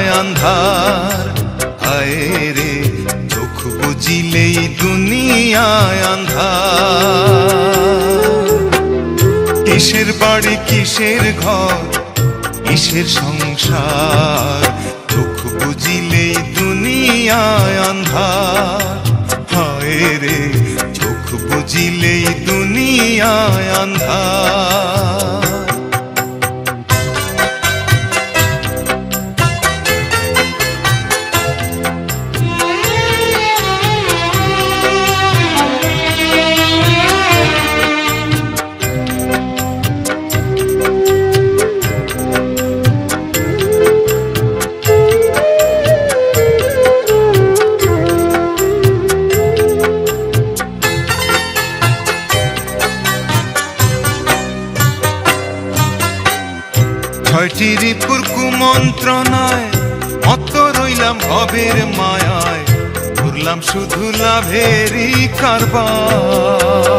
দুনিয়ায় আন্ধার, হায় রে চোখ বুজিলেই দুনিয়ায় আন্ধার। কিসের বাড়ি কিসের ঘর কিসের সংসার, চোখ বুজিলেই দুনিয়ায় আন্ধার, হায় রে চোখ বুজিলেই দুনিয়ায় আন্ধার। ছয়টি রিপুর কুমন্ত্রণায় মত্ত রইলাম ভবের মায়ায়, ঘুরলাম শুধু লাভেরই কারবার।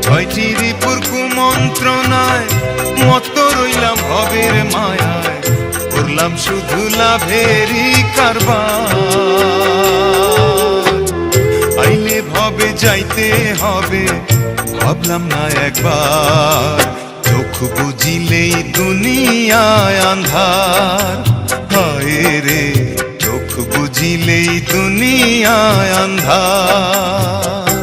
ছয়টি রিপুর কুমন্ত্রণায় মত্ত রইলাম ভবের মায়ায়, ঘুরলাম শুধু লাভেরই কারবার। আইলে ভবে যাইতে হবে ভাবলাম না একবার, চোখ বুজিলেই দুনিয়ায় আন্ধার, হায় রে চোখ বুজিলেই দুনিয়ায় আন্ধার।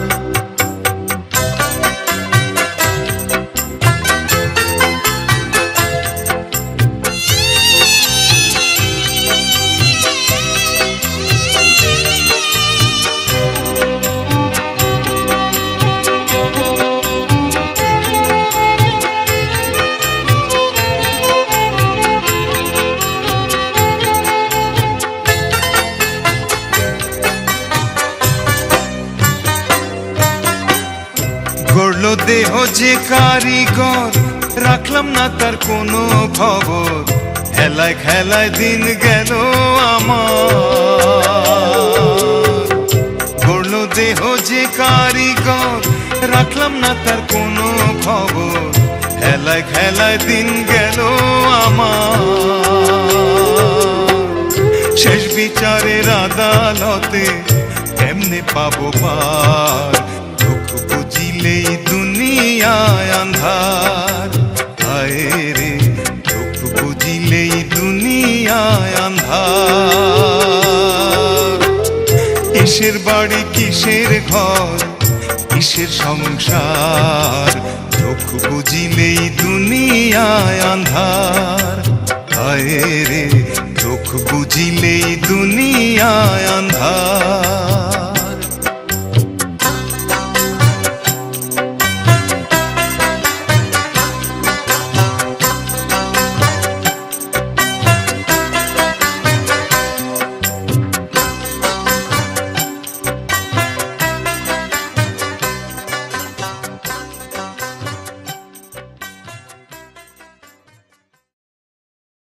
গড়লো দেহ যে কারিগর, রাখলাম না তার কোনো খবর, খেলায় খেলায় দিন গেল আমার। গড়লো দেহ যে কারিগর, রাখলাম না তার কোনো খবর, খেলায় খেলায় দিন গেল আমার। শেষ বিচারের আদালতে কেমনে পাবো পার, বুঝিলেই দুনিয়ায় আন্ধার, হায় রে চোখ বুঝিলেই দুনিয়ায় আন্ধার। কিসের বাড়ি কিসের ঘর কিসের সংসার, চোখ বুঝিলেই দুনিয়ায় আন্ধার, হায় রে চোখ বুঝিলেই দুনিয়ায় আন্ধার।